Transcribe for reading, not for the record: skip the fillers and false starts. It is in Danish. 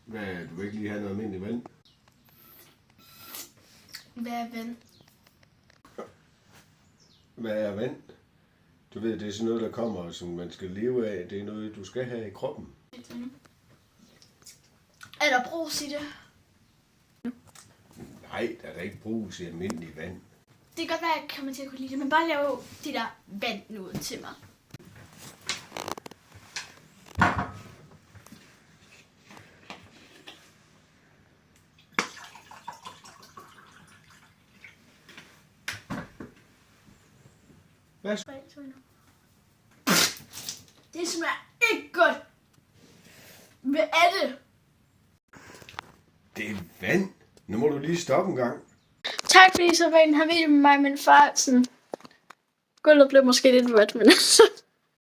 Hvad, du vil ikke lige have noget almindeligt vand? Hvad er vand? Hvad er vand? Du ved, det er sådan noget, der kommer, som man skal leve af. Det er noget, du skal have i kroppen. Er der brus i det? Nej, der er da ikke brug i almindeligt vand. Det kan godt være, at jeg kommer til at kunne lide det, men bare lave det der vand nu til mig. Hvad? Det smager ikke godt. Hvad er det? Det er vand. Nu må du lige stoppe en gang. Tak fordi I så var i den her video med mig og min far. Gulvet blev måske lidt vådt, men